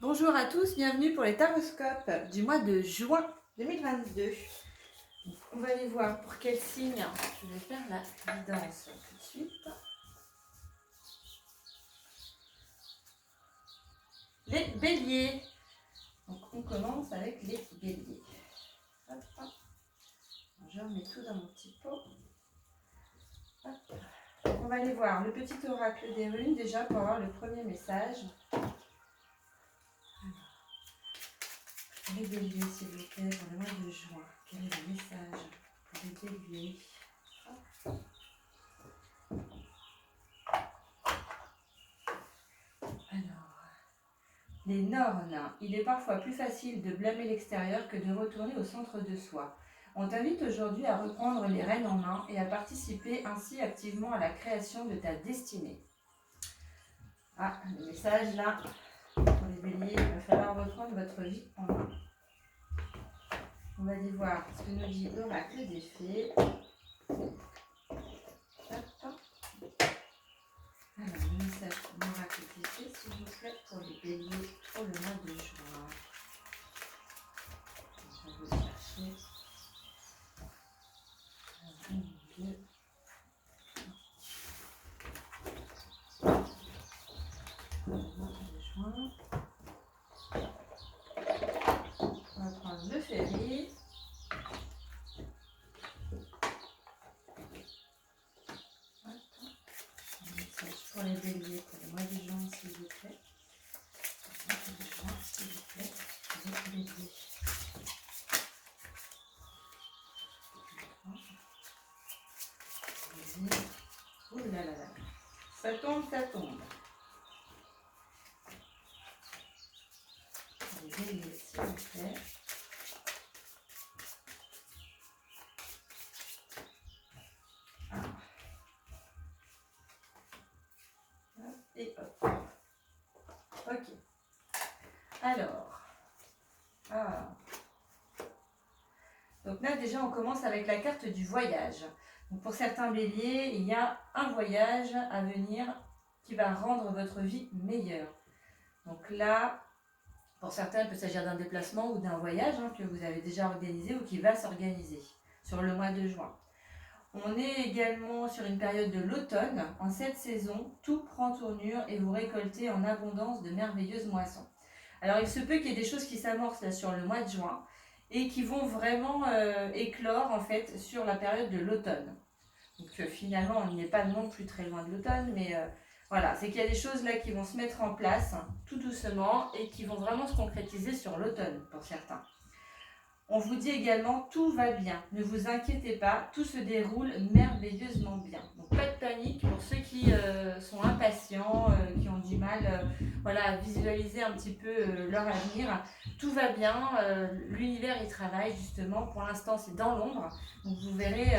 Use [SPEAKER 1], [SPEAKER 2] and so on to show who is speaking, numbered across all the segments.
[SPEAKER 1] Bonjour à tous, bienvenue pour les taroscopes du mois de juin 2022. Donc, on va aller voir pour quel signe. Je vais faire la guidance tout de suite. Les béliers. Donc on commence avec les béliers. Hop. Je remets tout dans mon petit pot. Hop. On va aller voir le petit oracle des runes déjà pour avoir le premier message. Les béliers, s'il vous plaît, pour le mois de juin. Quel est le message pour les béliers? Alors, les nornes. Il est parfois plus facile de blâmer l'extérieur que de retourner au centre de soi. On t'invite aujourd'hui à reprendre les rênes en main et à participer ainsi activement à la création de ta destinée. Ah, le message là, pour les béliers, il va falloir reprendre votre vie en main. On va aller voir ce que nous dit l'oracle des fées. Alors, le message pour l'oracle des fées, s'il vous plaît, pour les béliers pour le mois de juin. Je vais vous chercher. 1, 2. Le mois de juin. On va prendre le ferry. Pour les béliers, pour le mois de juin, s'il vous plaît. Pour le mois de juin, s'il vous plaît. Pour les béliers. Ouh là là là. Ça tombe, ça tombe. Pour les béliers, s'il vous plaît. Et hop. Ok. Alors. Donc là, déjà, on commence avec la carte du voyage. Donc pour certains béliers, il y a un voyage à venir qui va rendre votre vie meilleure. Donc là, pour certains, il peut s'agir d'un déplacement ou d'un voyage que vous avez déjà organisé ou qui va s'organiser sur le mois de juin. On est également sur une période de l'automne. En cette saison, tout prend tournure et vous récoltez en abondance de merveilleuses moissons. Alors il se peut qu'il y ait des choses qui s'amorcent là sur le mois de juin et qui vont vraiment éclore en fait sur la période de l'automne. Donc finalement on n'y est pas non plus très loin de l'automne, mais voilà, c'est qu'il y a des choses là qui vont se mettre en place tout doucement et qui vont vraiment se concrétiser sur l'automne pour certains. On vous dit également, tout va bien, ne vous inquiétez pas, tout se déroule merveilleusement bien. Donc pas de panique pour ceux qui sont impatients, qui ont du mal à visualiser un petit peu leur avenir. Tout va bien, l'univers y travaille justement, pour l'instant c'est dans l'ombre, donc vous verrez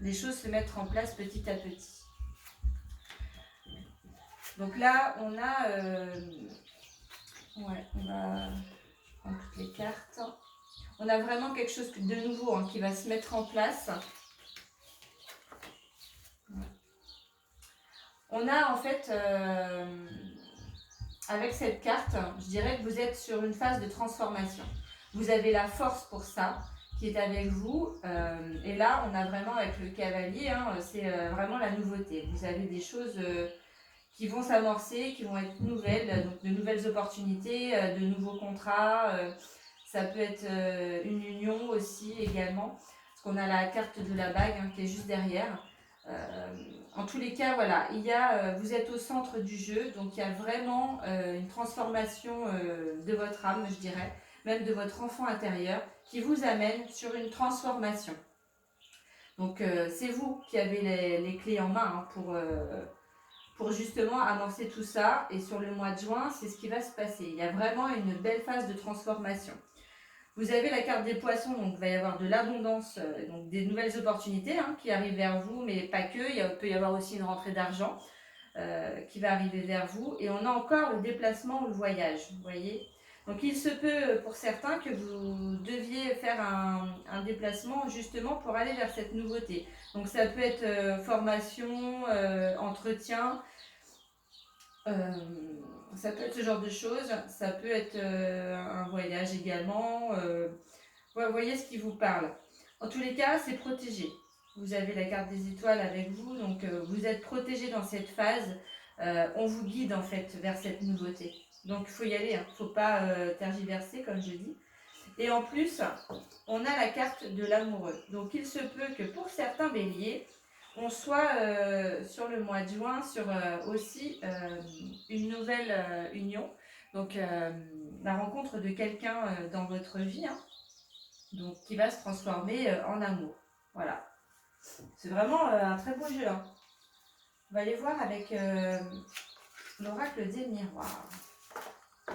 [SPEAKER 1] les choses se mettre en place petit à petit. Donc là on a, on va prendre toutes les cartes. On a vraiment quelque chose de nouveau qui va se mettre en place. On a en fait, avec cette carte, je dirais que vous êtes sur une phase de transformation. Vous avez la force pour ça qui est avec vous. Et là, on a vraiment avec le cavalier, c'est vraiment la nouveauté. Vous avez des choses qui vont s'amorcer, qui vont être nouvelles, donc de nouvelles opportunités, de nouveaux contrats. Ça peut être une union aussi également, parce qu'on a la carte de la bague qui est juste derrière. En tous les cas, voilà, vous êtes au centre du jeu, donc il y a vraiment une transformation de votre âme, je dirais, même de votre enfant intérieur, qui vous amène sur une transformation. Donc c'est vous qui avez les clés en main pour justement amorcer tout ça. Et sur le mois de juin, c'est ce qui va se passer. Il y a vraiment une belle phase de transformation. Vous avez la carte des poissons, donc il va y avoir de l'abondance, donc des nouvelles opportunités qui arrivent vers vous, mais pas que. Il peut y avoir aussi une rentrée d'argent qui va arriver vers vous. Et on a encore le déplacement ou le voyage, vous voyez. Donc il se peut pour certains que vous deviez faire un déplacement justement pour aller vers cette nouveauté. Donc ça peut être formation, entretien, ça peut être ce genre de choses, ça peut être un voyage également. Ouais, voyez ce qui vous parle. En tous les cas, c'est protégé. Vous avez la carte des étoiles avec vous, donc vous êtes protégé dans cette phase. On vous guide en fait vers cette nouveauté. Donc il faut y aller, il ne faut pas tergiverser comme je dis. Et en plus, on a la carte de l'amoureux. Donc il se peut que pour certains béliers, on soit sur le mois de juin sur aussi une nouvelle union. Donc la rencontre de quelqu'un dans votre vie, hein, donc, qui va se transformer en amour. Voilà. C'est vraiment un très beau jeu. Hein. On va aller voir avec l'oracle des miroirs.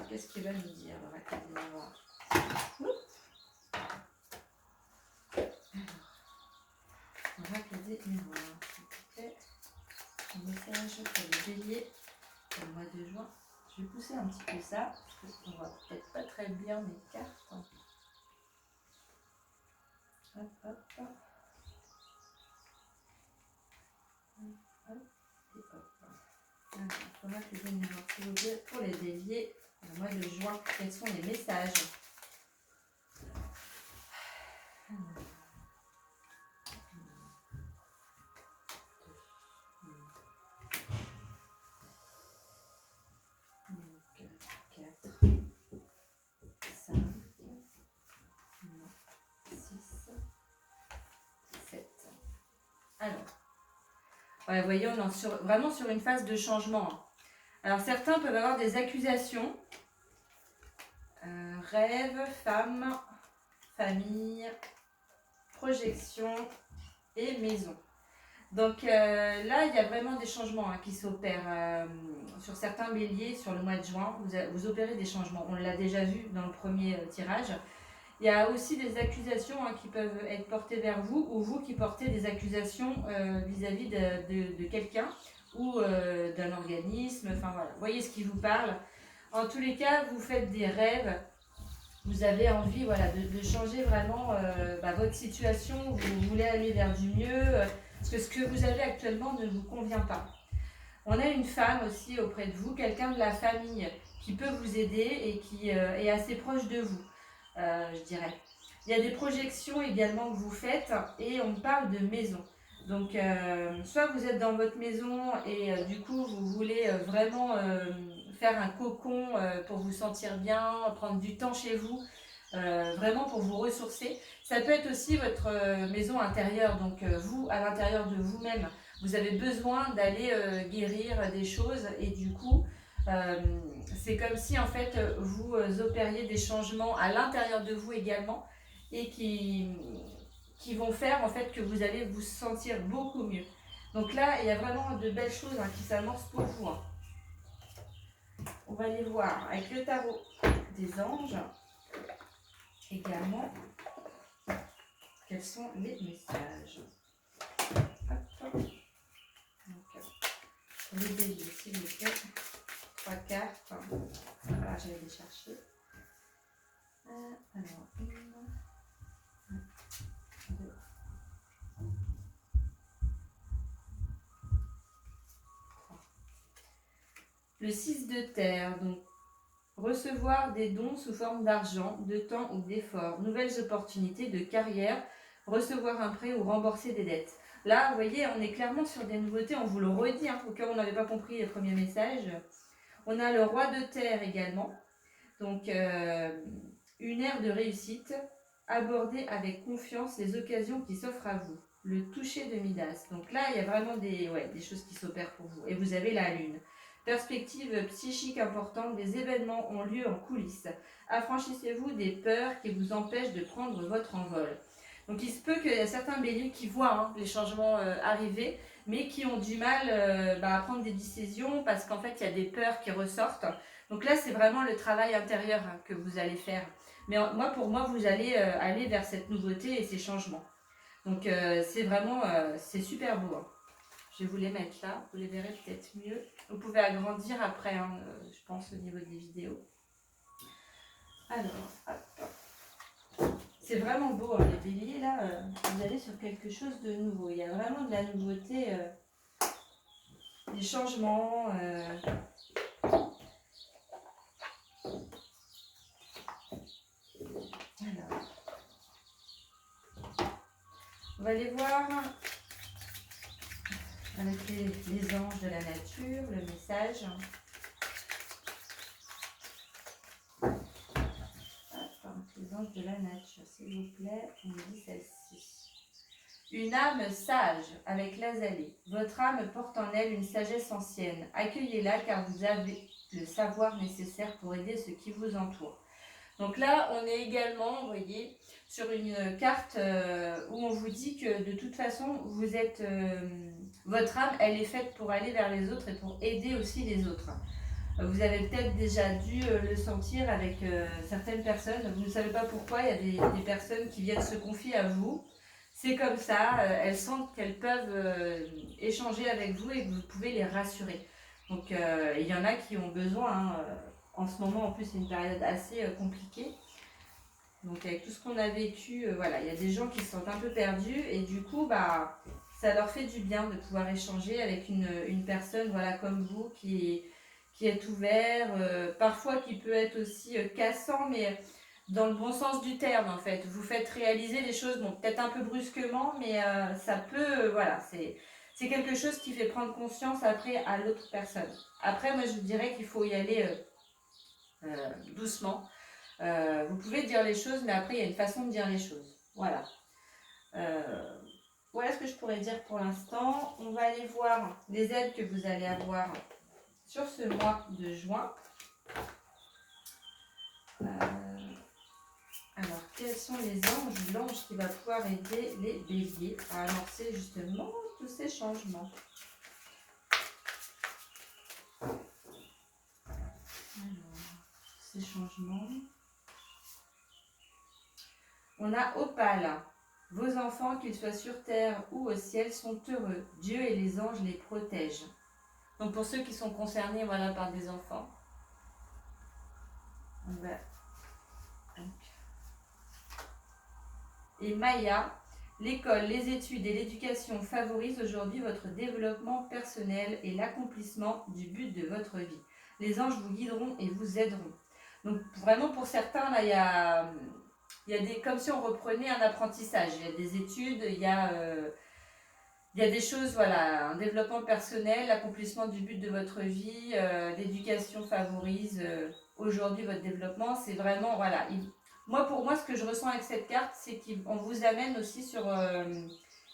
[SPEAKER 1] Qu'est-ce qu'il va nous dire, l'oracle des miroirs? L'oracle des miroirs, s'il vous plaît. Un message pour les béliers pour le mois de juin. Je vais pousser un petit peu ça, parce qu'on voit peut-être pas très bien mes cartes. Hop, hop, hop. Hop, et hop. Alors, l'oracle des miroirs, s'il vous plaît, pour les béliers pour le mois de juin. Quels sont les messages? Alors, ouais, vous voyez, on est vraiment sur une phase de changement. Alors, certains peuvent avoir des accusations. Rêve, femme, famille, projection et maison. Donc là, il y a vraiment des changements qui s'opèrent sur certains béliers sur le mois de juin. Vous opérez des changements. On l'a déjà vu dans le premier tirage. Il y a aussi des accusations qui peuvent être portées vers vous ou vous qui portez des accusations vis-à-vis de quelqu'un ou d'un organisme. Enfin voilà, voyez ce qui vous parle. En tous les cas, vous faites des rêves. Vous avez envie de changer vraiment votre situation. Vous voulez aller vers du mieux parce que ce que vous avez actuellement ne vous convient pas. On a une femme aussi auprès de vous, quelqu'un de la famille qui peut vous aider et qui est assez proche de vous. Je dirais. Il y a des projections également que vous faites et on parle de maison. Donc, soit vous êtes dans votre maison et du coup, vous voulez vraiment faire un cocon pour vous sentir bien, prendre du temps chez vous, vraiment pour vous ressourcer. Ça peut être aussi votre maison intérieure, donc vous, à l'intérieur de vous-même, vous avez besoin d'aller guérir des choses et du coup, c'est comme si en fait vous opériez des changements à l'intérieur de vous également et qui vont faire en fait que vous allez vous sentir beaucoup mieux. Donc là, il y a vraiment de belles choses qui s'amorcent pour vous. On va aller voir avec le tarot des anges également quels sont les messages. Hop. Donc, les béliers, s'il vous plaît. 3 cartes. Voilà, j'allais les chercher. Alors, 1, 2, 3. Le 6 de terre, donc recevoir des dons sous forme d'argent, de temps ou d'effort, nouvelles opportunités de carrière, recevoir un prêt ou rembourser des dettes. Là, vous voyez, on est clairement sur des nouveautés, on vous le redit, au cas où on n'avait pas compris les premiers messages. On a le roi de terre également, donc une ère de réussite, aborder avec confiance les occasions qui s'offrent à vous. Le toucher de Midas, donc là il y a vraiment des choses qui s'opèrent pour vous. Et vous avez la lune. Perspective psychique importante, des événements ont lieu en coulisses. Affranchissez-vous des peurs qui vous empêchent de prendre votre envol. Donc il se peut qu'il y a certains béliers qui voient les changements arriver, mais qui ont du mal à prendre des décisions parce qu'en fait il y a des peurs qui ressortent. Donc là c'est vraiment le travail intérieur que vous allez faire. Mais pour moi vous allez aller vers cette nouveauté et ces changements. Donc c'est vraiment, c'est super beau. Je vais vous les mettre là, vous les verrez peut-être mieux. Vous pouvez agrandir après, je pense, au niveau des vidéos. Alors, hop. C'est vraiment beau, les béliers, là, vous allez sur quelque chose de nouveau. Il y a vraiment de la nouveauté, des changements. va aller voir avec les anges de la nature, le message. Les anges de la nature, s'il vous plaît, on me dit celle-ci. Une âme sage avec l'azalée. Votre âme porte en elle une sagesse ancienne. Accueillez-la car vous avez le savoir nécessaire pour aider ceux qui vous entourent. Donc là, on est également, vous voyez, sur une carte où on vous dit que de toute façon, vous êtes, votre âme, elle est faite pour aller vers les autres et pour aider aussi les autres. Vous avez peut-être déjà dû le sentir avec certaines personnes. Vous ne savez pas pourquoi, il y a des personnes qui viennent se confier à vous. C'est comme ça, elles sentent qu'elles peuvent échanger avec vous et que vous pouvez les rassurer. Donc il y en a qui ont besoin, hein, en ce moment en plus c'est une période assez compliquée. Donc avec tout ce qu'on a vécu, voilà, il y a des gens qui se sentent un peu perdus et du coup, bah, ça leur fait du bien de pouvoir échanger avec une personne, voilà, comme vous qui est ouvert, parfois qui peut être aussi cassant, mais dans le bon sens du terme en fait. Vous faites réaliser les choses, bon, peut-être un peu brusquement, mais ça peut, voilà, c'est quelque chose qui fait prendre conscience après à l'autre personne. Après, moi je vous dirais qu'il faut y aller doucement. Vous pouvez dire les choses, mais après il y a une façon de dire les choses. Voilà. Voilà ce que je pourrais dire pour l'instant. On va aller voir les aides que vous allez avoir sur ce mois de juin. Alors, quels sont les anges, l'ange qui va pouvoir aider les béliers à amorcer justement tous ces changements? Alors, ces changements. On a Opale. Vos enfants, qu'ils soient sur terre ou au ciel, sont heureux. Dieu et les anges les protègent. Donc pour ceux qui sont concernés, voilà, par des enfants. On va... Et Maya, l'école, les études et l'éducation favorisent aujourd'hui votre développement personnel et l'accomplissement du but de votre vie. Les anges vous guideront et vous aideront. Donc vraiment pour certains, là, il y a des, comme si on reprenait un apprentissage. Il y a des études, il y a des choses, voilà, un développement personnel, l'accomplissement du but de votre vie, l'éducation favorise aujourd'hui votre développement. C'est vraiment, voilà. Pour moi, ce que je ressens avec cette carte, c'est qu'on vous amène aussi sur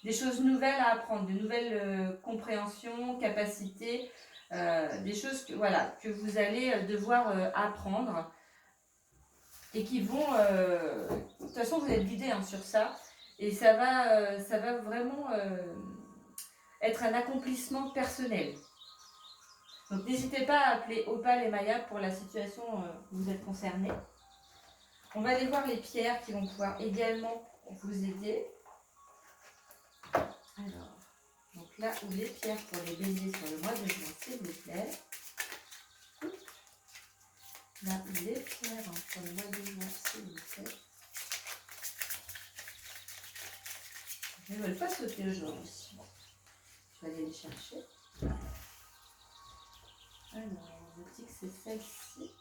[SPEAKER 1] des choses nouvelles à apprendre, de nouvelles compréhensions, capacités, des choses que, voilà, que vous allez devoir apprendre et qui vont... de toute façon, vous êtes guidés hein, sur ça et ça va vraiment être un accomplissement personnel. Donc n'hésitez pas à appeler Opale et Maya pour la situation où vous êtes concernés. On va aller voir les pierres qui vont pouvoir également vous aider. Alors, donc là où les pierres pour les béliers sur le mois de juin, s'il vous plaît. Là où les pierres pour le mois de juin, s'il vous plaît. Elles ne veulent pas sauter aujourd'hui. Je vais aller les chercher. Alors, on dit que c'est celle-ci.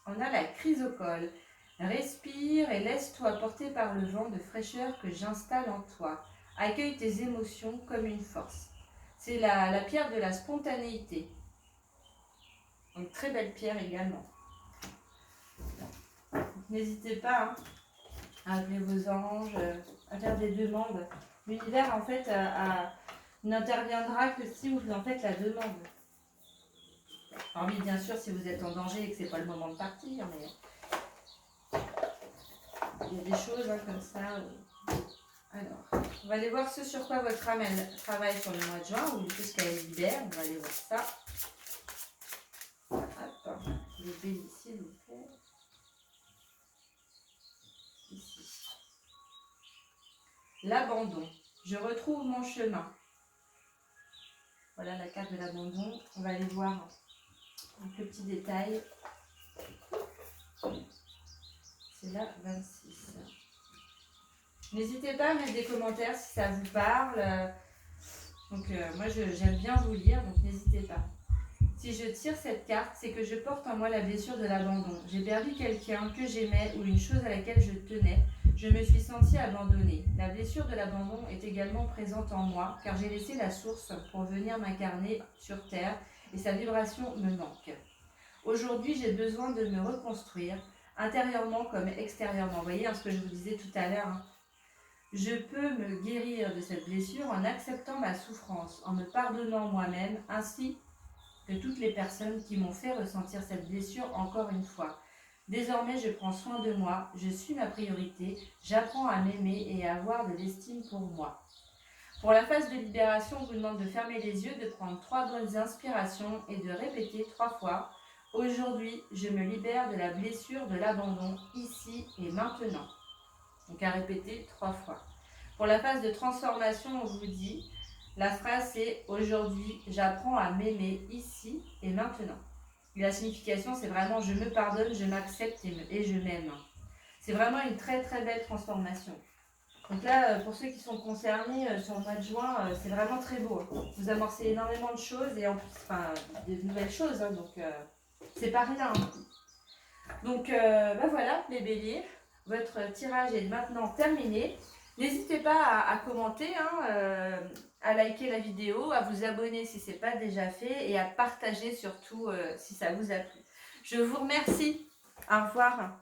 [SPEAKER 1] On a la chrysocole. Respire et laisse-toi porter par le vent de fraîcheur que j'installe en toi. Accueille tes émotions comme une force. C'est la pierre de la spontanéité. Donc très belle pierre également. N'hésitez pas hein, à appeler vos anges, à faire des demandes. L'univers en fait n'interviendra que si vous en faites la demande. Hormis bien sûr si vous êtes en danger et que c'est pas le moment de partir, mais il y a des choses hein, comme ça. Alors, on va aller voir ce sur quoi votre âme elle travaille sur le mois de juin ou tout ce qu'elle libère. On va aller voir ça. Hop, les béliers s'il vous plaît. Ici. L'abandon. Je retrouve mon chemin. Voilà la carte de l'abandon. On va aller voir quelques petits détails. C'est la 26. N'hésitez pas à mettre des commentaires si ça vous parle. Donc moi j'aime bien vous lire, donc n'hésitez pas. Si je tire cette carte, c'est que je porte en moi la blessure de l'abandon. J'ai perdu quelqu'un que j'aimais ou une chose à laquelle je tenais. je me suis sentie abandonnée. La blessure de l'abandon est également présente en moi, car j'ai laissé la source pour venir m'incarner sur Terre et sa vibration me manque. Aujourd'hui, j'ai besoin de me reconstruire, intérieurement comme extérieurement. Vous voyez ce que je vous disais tout à l'heure. Je peux me guérir de cette blessure en acceptant ma souffrance, en me pardonnant moi-même, ainsi que toutes les personnes qui m'ont fait ressentir cette blessure encore une fois. Désormais, je prends soin de moi, je suis ma priorité, j'apprends à m'aimer et à avoir de l'estime pour moi. Pour la phase de libération, on vous demande de fermer les yeux, de prendre 3 bonnes inspirations et de répéter 3 fois « Aujourd'hui, je me libère de la blessure de l'abandon, ici et maintenant ». Donc à répéter 3 fois. Pour la phase de transformation, on vous dit, la phrase c'est « Aujourd'hui, j'apprends à m'aimer ici et maintenant ». Et la signification, c'est vraiment « Je me pardonne, je m'accepte et je m'aime ». C'est vraiment une très très belle transformation. Donc là, pour ceux qui sont concernés sur le mois de juin, c'est vraiment très beau. Vous amorcez énormément de choses et en plus, de nouvelles choses, donc c'est pas rien. Donc voilà, les béliers, votre tirage est maintenant terminé. N'hésitez pas à commenter, à liker la vidéo, à vous abonner si ce n'est pas déjà fait et à partager surtout si ça vous a plu. Je vous remercie. Au revoir.